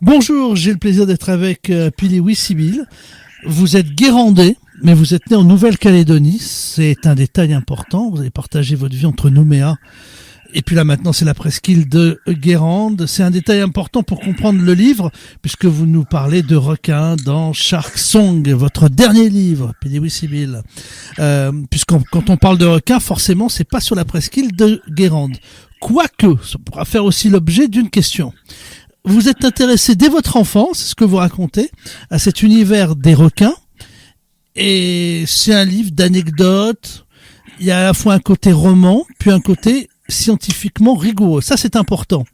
Bonjour, j'ai le plaisir d'être avec Pili Sibyl. Vous êtes guérandais, mais vous êtes né en Nouvelle-Calédonie. C'est un détail important. Vous avez partagé votre vie entre Nouméa et puis là maintenant c'est la presqu'île de Guérande. C'est un détail important pour comprendre le livre, puisque vous nous parlez de requins dans Shark Song, votre dernier livre, Pili Sibyl. Quand on parle de requins, forcément c'est pas sur la presqu'île de Guérande. Quoique, ça pourra faire aussi l'objet d'une question. Vous êtes intéressé dès votre enfance, ce que vous racontez, à cet univers des requins. Et c'est un livre d'anecdotes. Il y a à la fois un côté roman, puis un côté scientifiquement rigoureux. Ça, c'est important.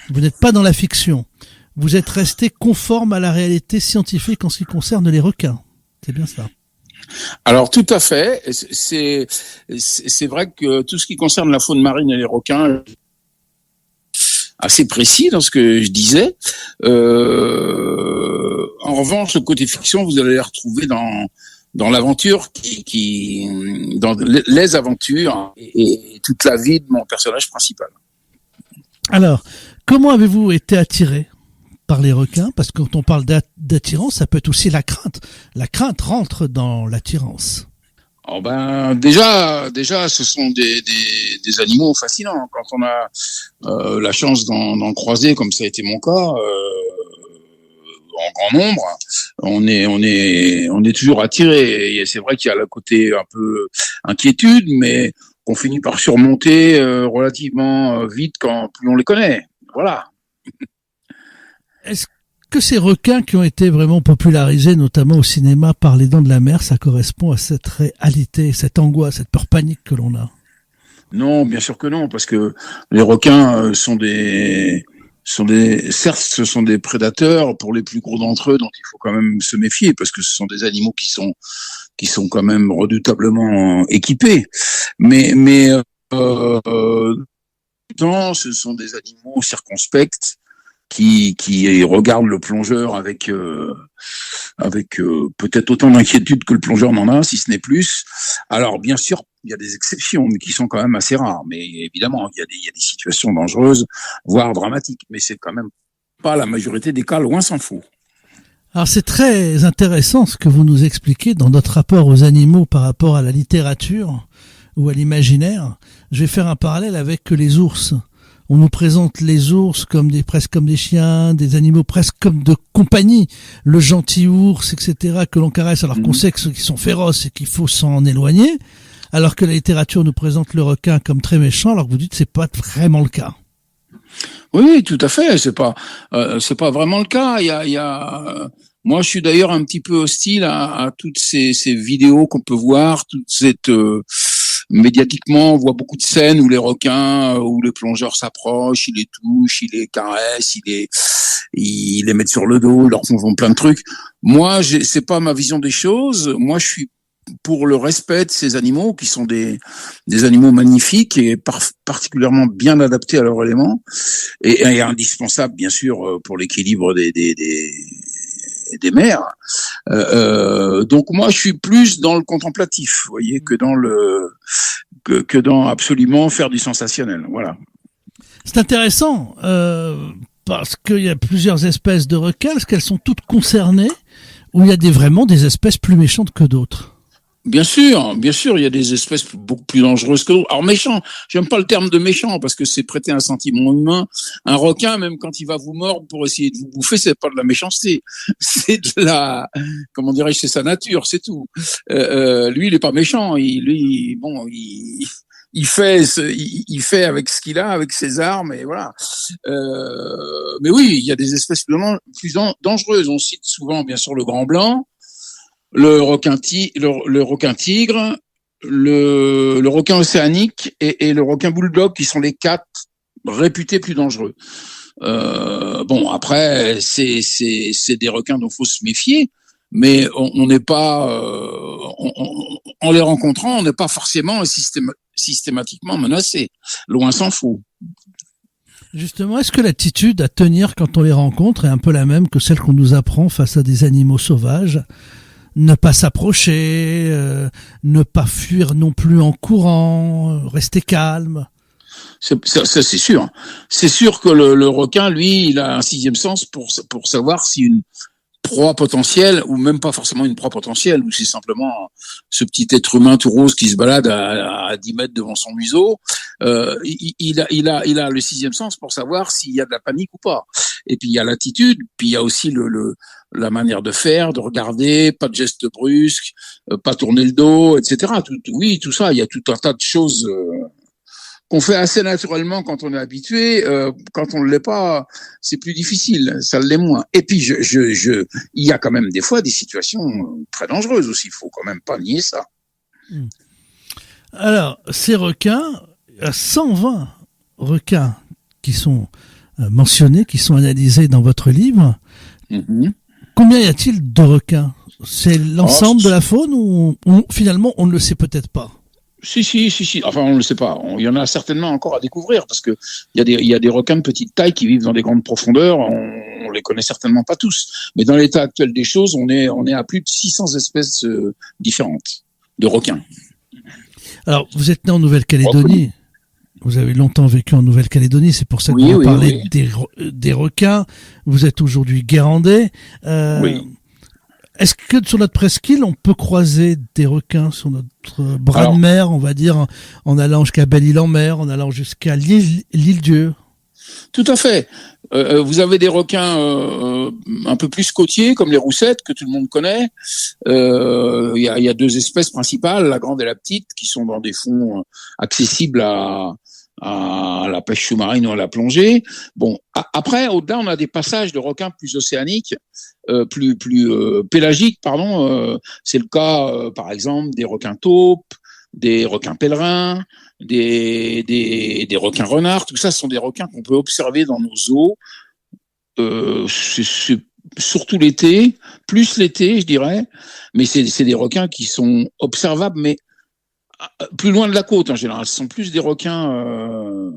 Vous n'êtes pas dans la fiction. Vous êtes resté conforme à la réalité scientifique en ce qui concerne les requins. C'est bien ça. Alors tout à fait. C'est vrai que tout ce qui concerne la faune marine et les requins, assez précis dans ce que je disais. En revanche, le côté fiction, vous allez les retrouver dans l'aventure, dans les aventures et toute la vie de mon personnage principal. Alors, comment avez-vous été attiré par les requins? Parce que quand on parle d'attirance, ça peut être aussi la crainte. La crainte rentre dans l'attirance. Oh déjà, ce sont des animaux fascinants. Quand on a la chance d'en croiser, comme ça a été mon cas, en grand nombre, on est toujours attiré. Et c'est vrai qu'il y a le côté un peu inquiétude, mais qu'on finit par surmonter relativement vite quand plus on les connaît. Voilà. Est-ce que ces requins qui ont été vraiment popularisés, notamment au cinéma par Les Dents de la Mer, ça correspond à cette réalité, cette angoisse, cette peur panique que l'on a? Non, bien sûr que non, parce que les requins certes, ce sont des prédateurs pour les plus gros d'entre eux, dont il faut quand même se méfier, parce que ce sont des animaux qui sont quand même redoutablement équipés. Mais ce sont des animaux circonspects qui regardent le plongeur avec peut-être autant d'inquiétude que le plongeur n'en a, si ce n'est plus. Alors bien sûr, il y a des exceptions, mais qui sont quand même assez rares. Mais évidemment, il y a des situations dangereuses, voire dramatiques. Mais c'est quand même pas la majorité des cas, loin s'en faut. Alors c'est très intéressant ce que vous nous expliquez dans notre rapport aux animaux par rapport à la littérature ou à l'imaginaire. Je vais faire un parallèle avec les ours. On nous présente les ours presque comme des chiens, des animaux presque comme de compagnie, le gentil ours, etc., que l'on caresse alors qu'on sait que ceux qui sont féroces et qu'il faut s'en éloigner, alors que la littérature nous présente le requin comme très méchant, alors que vous dites que c'est pas vraiment le cas. Oui, tout à fait. C'est pas vraiment le cas. Moi, je suis d'ailleurs un petit peu hostile à toutes ces vidéos qu'on peut voir, toute cette médiatiquement, on voit beaucoup de scènes où les requins, où les plongeurs s'approchent, ils les touchent, ils les caressent, ils les mettent sur le dos, ils leur font plein de trucs. Moi, c'est pas ma vision des choses. Moi, je suis pour le respect de ces animaux qui sont des animaux magnifiques et particulièrement bien adaptés à leur élément et indispensables, bien sûr, pour l'équilibre des mers. Donc moi, je suis plus dans le contemplatif, vous voyez, que dans absolument faire du sensationnel. Voilà. C'est intéressant parce qu'il y a plusieurs espèces de requins. Est-ce qu'elles sont toutes concernées ou il y a vraiment des espèces plus méchantes que d'autres? Bien sûr, il y a des espèces beaucoup plus dangereuses que d'autres. Alors méchant, j'aime pas le terme de méchant parce que c'est prêter un sentiment humain. Un requin, même quand il va vous mordre pour essayer de vous bouffer, c'est pas de la méchanceté, c'est de la, comment dirais-je, c'est sa nature, c'est tout. Lui, il est pas méchant. Il fait avec ce qu'il a, avec ses armes, et voilà. Mais oui, il y a des espèces plus dangereuses. On cite souvent, bien sûr, le grand blanc, le requin tigre, le requin océanique et le requin bulldog, qui sont les 4 réputés plus dangereux. Après, c'est des requins dont faut se méfier, mais on n'est pas, en les rencontrant, on n'est pas forcément systématiquement menacé. Loin s'en faut. Justement, est-ce que l'attitude à tenir quand on les rencontre est un peu la même que celle qu'on nous apprend face à des animaux sauvages? Ne pas s'approcher, ne pas fuir non plus en courant, rester calme. Ça, c'est sûr. C'est sûr que le requin, lui, il a un sixième sens pour savoir si une proie potentielle, ou même pas forcément une proie potentielle, ou c'est simplement ce petit être humain tout rose qui se balade à 10 mètres devant son museau, il a le sixième sens pour savoir s'il y a de la panique ou pas. Et puis il y a l'attitude, puis il y a aussi la manière de faire, de regarder, pas de gestes brusques, pas tourner le dos, etc. Tout ça, il y a tout un tas de choses qu'on fait assez naturellement quand on est habitué. Quand on ne l'est pas, c'est plus difficile, ça l'est moins. Et puis, il y a quand même des fois des situations très dangereuses aussi. Il faut quand même pas nier ça. Alors, ces requins, il y a 120 requins qui sont mentionnés, qui sont analysés dans votre livre. Mm-hmm. Combien y a-t-il de requins? C'est l'ensemble de la faune ou finalement on ne le sait peut-être pas? Si. Enfin, on ne le sait pas. Il y en a certainement encore à découvrir parce que il y a des requins de petite taille qui vivent dans des grandes profondeurs. On les connaît certainement pas tous. Mais dans l'état actuel des choses, on est à plus de 600 espèces différentes de requins. Alors, vous êtes né en Nouvelle-Calédonie. Vous avez longtemps vécu en Nouvelle-Calédonie. C'est pour ça que vous parlez des requins. Vous êtes aujourd'hui guérandais. Oui. Est-ce que sur notre presqu'île, on peut croiser des requins sur notre bras de mer, on va dire, en allant jusqu'à Belle-Île-en-Mer, en allant jusqu'à l'île-Dieu? Tout à fait. Vous avez des requins un peu plus côtiers, comme les roussettes, que tout le monde connaît. Il y a deux espèces principales, la grande et la petite, qui sont dans des fonds accessibles à la pêche sous-marine ou à la plongée. Bon, après, au-delà, on a des passages de requins plus océaniques, plus pélagiques, pardon. C'est le cas, par exemple, des requins taupes, des requins pèlerins, des requins renards. Tout ça, ce sont des requins qu'on peut observer dans nos eaux. C'est surtout l'été, plus l'été, je dirais. Mais c'est des requins qui sont observables, mais plus loin de la côte en général. Ce sont plus des requins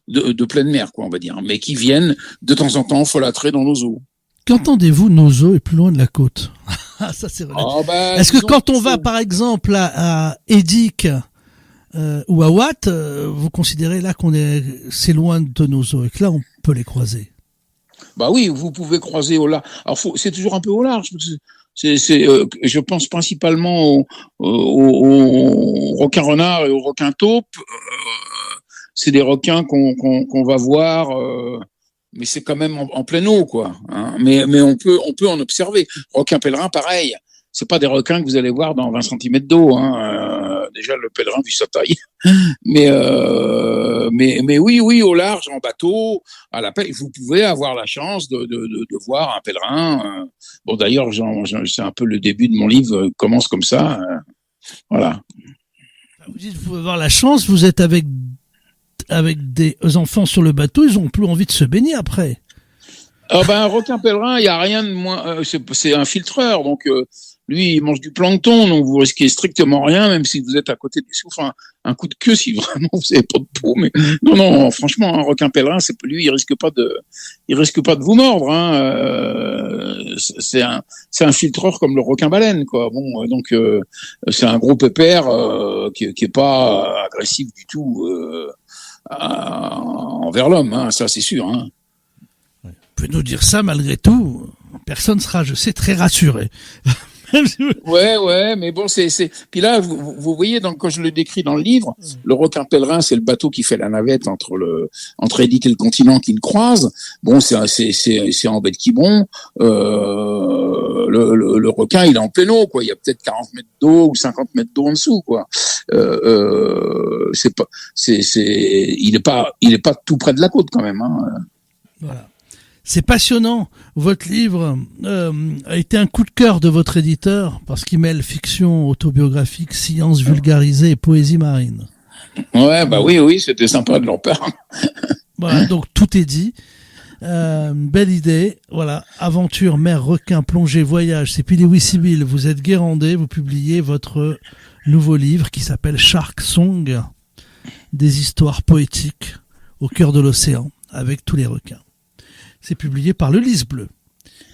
de pleine mer, quoi, on va dire, mais qui viennent de temps en temps folâtrer dans nos eaux. Qu'entendez-vous nos eaux et plus loin de la côte? Ça, c'est Est-ce que quand on va, par exemple, à Édic ou à Watt, vous considérez là c'est loin de nos eaux et que là, on peut les croiser? Bah oui, vous pouvez croiser au large. Alors, c'est toujours un peu au large. Je pense principalement aux requins renards et aux requins taupes. C'est des requins qu'on va voir, mais c'est quand même en pleine eau, quoi. Hein. Mais on peut en observer. Requin pèlerin, pareil. C'est pas des requins que vous allez voir dans 20 cm d'eau. Hein. Déjà le pèlerin vu sa taille. Mais oui, au large, en bateau, à la pêche, vous pouvez avoir la chance de voir un pèlerin. Bon, d'ailleurs, c'est un peu le début de mon livre, commence comme ça. Voilà. Vous dites, vous pouvez avoir la chance, vous êtes avec des enfants sur le bateau, ils ont plus envie de se baigner après. Un requin pèlerin, il y a rien de moins. C'est un filtreur, donc lui, il mange du plancton, donc vous risquez strictement rien, même si vous êtes à côté du souffle. Un coup de queue si vraiment vous n'avez pas de peau. Mais non, franchement, un requin pèlerin, lui, il risque pas de vous mordre. Hein. C'est un filtreur comme le requin baleine, quoi. Bon, donc c'est un gros pépère qui est pas agressif du tout envers l'homme. Hein, ça, c'est sûr. Hein. Vous pouvez nous dire ça malgré tout, personne sera, je sais, très rassuré. Ouais, mais bon, Puis là, vous voyez, donc quand je le décris dans le livre, le requin pèlerin, c'est le bateau qui fait la navette entre Édic et le continent qui le croise. Bon, c'est en baie de Quiberon. Le requin, il est en pleine eau, quoi. Il y a peut-être 40 mètres d'eau ou 50 mètres d'eau en dessous, quoi. Il est pas tout près de la côte, quand même, hein. Voilà. C'est passionnant. Votre livre a été un coup de cœur de votre éditeur parce qu'il mêle fiction autobiographique, science vulgarisée et poésie marine. Ouais, bah oui, c'était sympa de leur part. Voilà, donc tout est dit. Belle idée. Voilà, aventure, mer, requin, plongée, voyage. C'est Pili-Wissibille. Vous êtes guérandais. Vous publiez votre nouveau livre qui s'appelle Shark Song, des histoires poétiques au cœur de l'océan avec tous les requins. C'est publié par le Lys Bleu.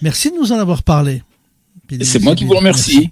Merci de nous en avoir parlé. C'est moi qui vous remercie.